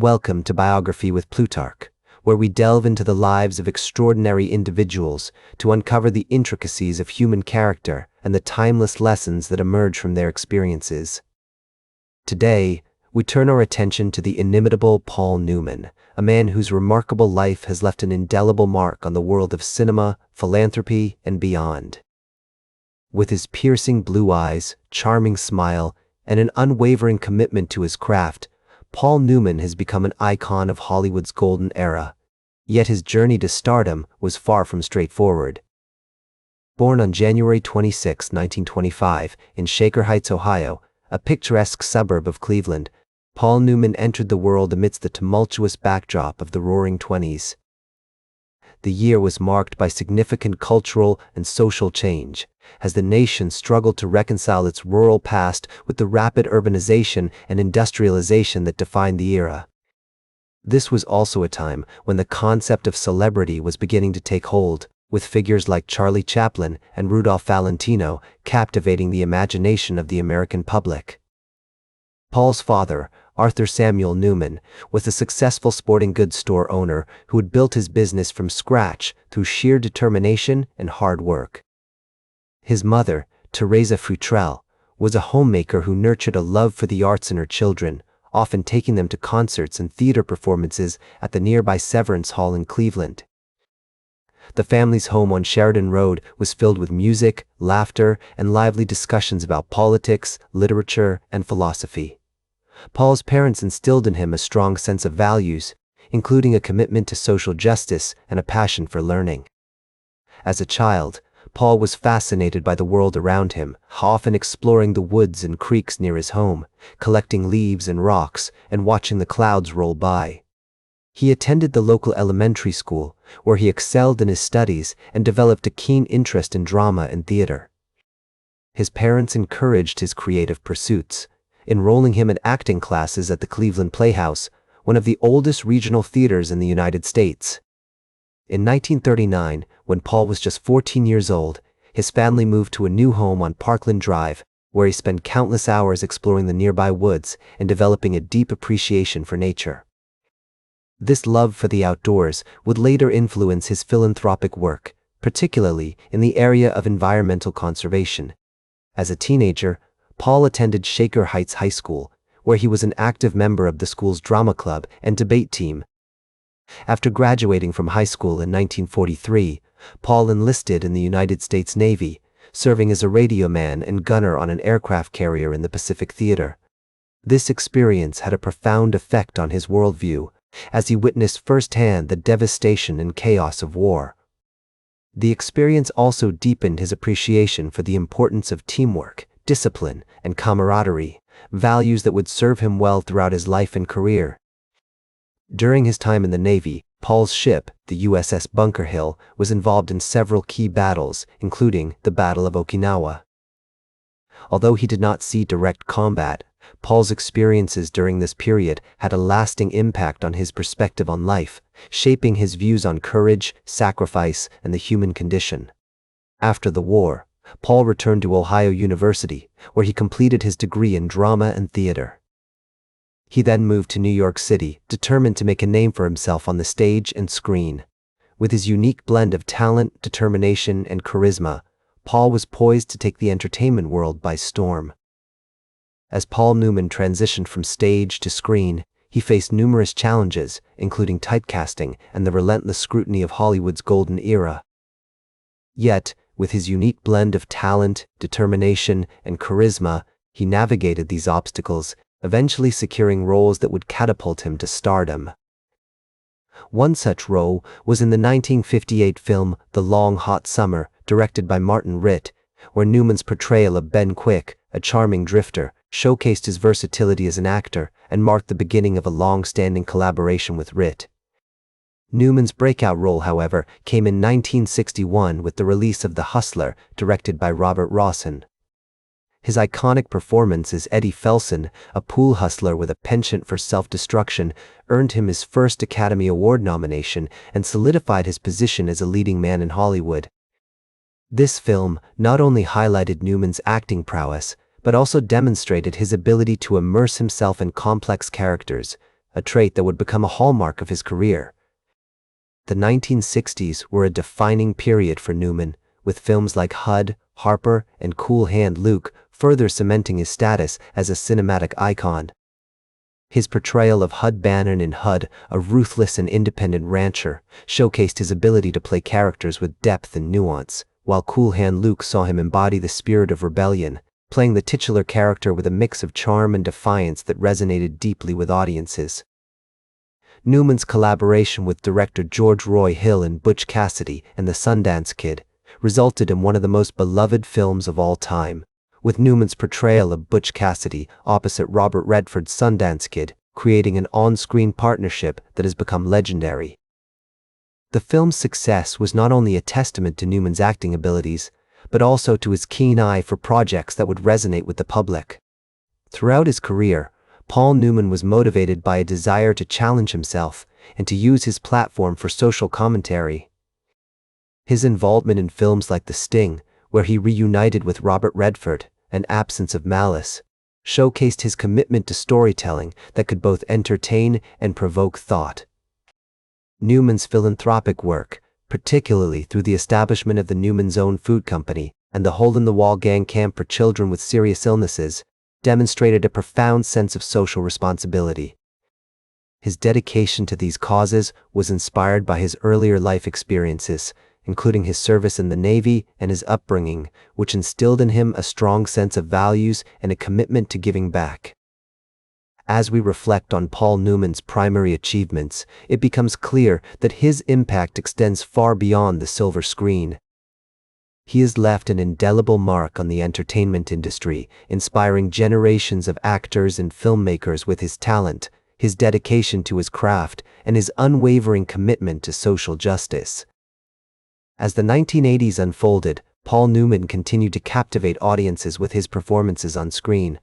Welcome to Biography with Plutarch, where we delve into the lives of extraordinary individuals to uncover the intricacies of human character and the timeless lessons that emerge from their experiences. Today, we turn our attention to the inimitable Paul Newman, a man whose remarkable life has left an indelible mark on the world of cinema, philanthropy, and beyond. With his piercing blue eyes, charming smile, and an unwavering commitment to his craft, Paul Newman has become an icon of Hollywood's golden era. Yet his journey to stardom was far from straightforward. Born on January 26, 1925, in Shaker Heights, Ohio, a picturesque suburb of Cleveland, Paul Newman entered the world amidst the tumultuous backdrop of the Roaring '20s. The year was marked by significant cultural and social change, as the nation struggled to reconcile its rural past with the rapid urbanization and industrialization that defined the era. This was also a time when the concept of celebrity was beginning to take hold, with figures like Charlie Chaplin and Rudolph Valentino captivating the imagination of the American public. Paul's father, Arthur Samuel Newman, was a successful sporting goods store owner who had built his business from scratch through sheer determination and hard work. His mother, Teresa Futrell, was a homemaker who nurtured a love for the arts in her children, often taking them to concerts and theater performances at the nearby Severance Hall in Cleveland. The family's home on Sheridan Road was filled with music, laughter, and lively discussions about politics, literature, and philosophy. Paul's parents instilled in him a strong sense of values, including a commitment to social justice and a passion for learning. As a child, Paul was fascinated by the world around him, often exploring the woods and creeks near his home, collecting leaves and rocks, and watching the clouds roll by. He attended the local elementary school, where he excelled in his studies and developed a keen interest in drama and theater. His parents encouraged his creative pursuits, enrolling him in acting classes at the Cleveland Playhouse, one of the oldest regional theaters in the United States. In 1939, when Paul was just 14 years old, his family moved to a new home on Parkland Drive, where he spent countless hours exploring the nearby woods and developing a deep appreciation for nature. This love for the outdoors would later influence his philanthropic work, particularly in the area of environmental conservation. As a teenager, Paul attended Shaker Heights High School, where he was an active member of the school's drama club and debate team. After graduating from high school in 1943, Paul enlisted in the United States Navy, serving as a radioman and gunner on an aircraft carrier in the Pacific Theater. This experience had a profound effect on his worldview, as he witnessed firsthand the devastation and chaos of war. The experience also deepened his appreciation for the importance of teamwork, discipline, and camaraderie, values that would serve him well throughout his life and career. During his time in the Navy, Paul's ship, the USS Bunker Hill, was involved in several key battles, including the Battle of Okinawa. Although he did not see direct combat, Paul's experiences during this period had a lasting impact on his perspective on life, shaping his views on courage, sacrifice, and the human condition. After the war, Paul returned to Ohio University, where he completed his degree in drama and theater. He then moved to New York City, determined to make a name for himself on the stage and screen. With his unique blend of talent, determination, and charisma, Paul was poised to take the entertainment world by storm. As Paul Newman transitioned from stage to screen, he faced numerous challenges, including typecasting and the relentless scrutiny of Hollywood's golden era. Yet, with his unique blend of talent, determination, and charisma, he navigated these obstacles, eventually securing roles that would catapult him to stardom. One such role was in the 1958 film The Long Hot Summer, directed by Martin Ritt, where Newman's portrayal of Ben Quick, a charming drifter, showcased his versatility as an actor and marked the beginning of a long-standing collaboration with Ritt. Newman's breakout role, however, came in 1961 with the release of The Hustler, directed by Robert Rawson. His iconic performance as Eddie Felson, a pool hustler with a penchant for self-destruction, earned him his first Academy Award nomination and solidified his position as a leading man in Hollywood. This film not only highlighted Newman's acting prowess, but also demonstrated his ability to immerse himself in complex characters, a trait that would become a hallmark of his career. The 1960s were a defining period for Newman, with films like Hud, Harper, and Cool Hand Luke further cementing his status as a cinematic icon. His portrayal of Hud Bannon in Hud, a ruthless and independent rancher, showcased his ability to play characters with depth and nuance, while Cool Hand Luke saw him embody the spirit of rebellion, playing the titular character with a mix of charm and defiance that resonated deeply with audiences. Newman's collaboration with director George Roy Hill in Butch Cassidy and the Sundance Kid resulted in one of the most beloved films of all time, with Newman's portrayal of Butch Cassidy opposite Robert Redford's Sundance Kid creating an on-screen partnership that has become legendary. The film's success was not only a testament to Newman's acting abilities, but also to his keen eye for projects that would resonate with the public. Throughout his career, Paul Newman was motivated by a desire to challenge himself and to use his platform for social commentary. His involvement in films like The Sting, where he reunited with Robert Redford, and Absence of Malice, showcased his commitment to storytelling that could both entertain and provoke thought. Newman's philanthropic work, particularly through the establishment of the Newman's Own Food Company and the Hole-in-the-Wall Gang Camp for children with serious illnesses, demonstrated a profound sense of social responsibility. His dedication to these causes was inspired by his earlier life experiences, including his service in the Navy and his upbringing, which instilled in him a strong sense of values and a commitment to giving back. As we reflect on Paul Newman's primary achievements, it becomes clear that his impact extends far beyond the silver screen. He has left an indelible mark on the entertainment industry, inspiring generations of actors and filmmakers with his talent, his dedication to his craft, and his unwavering commitment to social justice. As the 1980s unfolded, Paul Newman continued to captivate audiences with his performances on screen.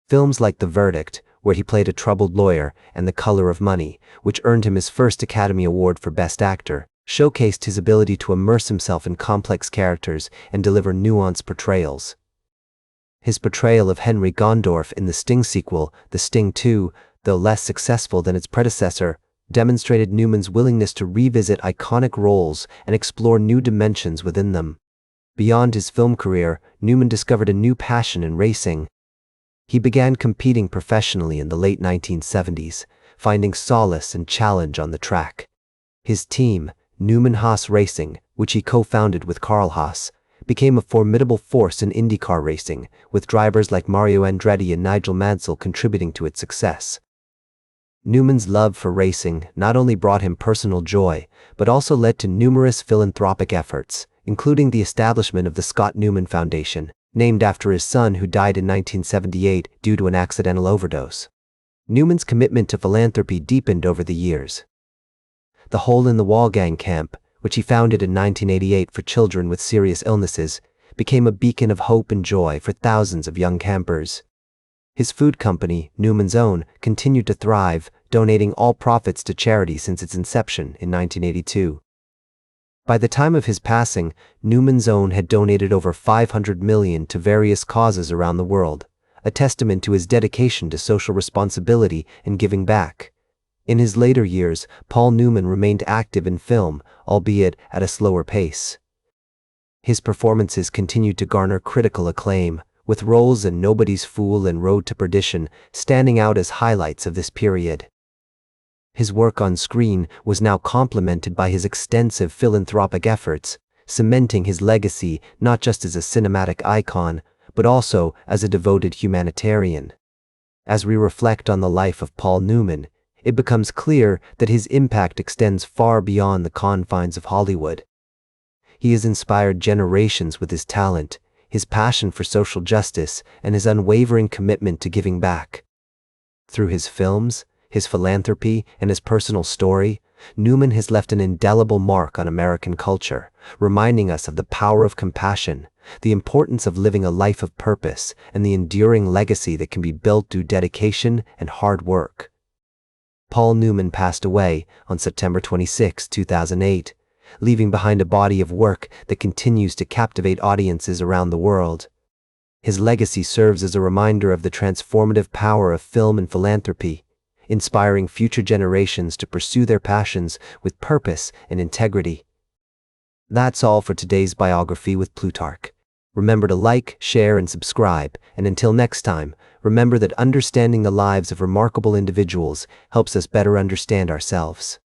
Films like The Verdict, where he played a troubled lawyer, and The Color of Money, which earned him his first Academy Award for Best Actor, showcased his ability to immerse himself in complex characters and deliver nuanced portrayals. His portrayal of Henry Gondorff in the Sting sequel, The Sting 2, though less successful than its predecessor, demonstrated Newman's willingness to revisit iconic roles and explore new dimensions within them. Beyond his film career, Newman discovered a new passion in racing. He began competing professionally in the late 1970s, finding solace and challenge on the track. His team, Newman Haas Racing, which he co-founded with Carl Haas, became a formidable force in IndyCar racing, with drivers like Mario Andretti and Nigel Mansell contributing to its success. Newman's love for racing not only brought him personal joy, but also led to numerous philanthropic efforts, including the establishment of the Scott Newman Foundation, named after his son who died in 1978 due to an accidental overdose. Newman's commitment to philanthropy deepened over the years. The Hole-in-the-Wall Gang Camp, which he founded in 1988 for children with serious illnesses, became a beacon of hope and joy for thousands of young campers. His food company, Newman's Own, continued to thrive, donating all profits to charity since its inception in 1982. By the time of his passing, Newman's Own had donated over $500 million to various causes around the world, a testament to his dedication to social responsibility and giving back. In his later years, Paul Newman remained active in film, albeit at a slower pace. His performances continued to garner critical acclaim, with roles in Nobody's Fool and Road to Perdition standing out as highlights of this period. His work on screen was now complemented by his extensive philanthropic efforts, cementing his legacy not just as a cinematic icon, but also as a devoted humanitarian. As we reflect on the life of Paul Newman, it becomes clear that his impact extends far beyond the confines of Hollywood. He has inspired generations with his talent, his passion for social justice, and his unwavering commitment to giving back. Through his films, his philanthropy, and his personal story, Newman has left an indelible mark on American culture, reminding us of the power of compassion, the importance of living a life of purpose, and the enduring legacy that can be built through dedication and hard work. Paul Newman passed away on September 26, 2008, leaving behind a body of work that continues to captivate audiences around the world. His legacy serves as a reminder of the transformative power of film and philanthropy, inspiring future generations to pursue their passions with purpose and integrity. That's all for today's biography with Plutarch. Remember to like, share, and subscribe, and until next time, remember that understanding the lives of remarkable individuals helps us better understand ourselves.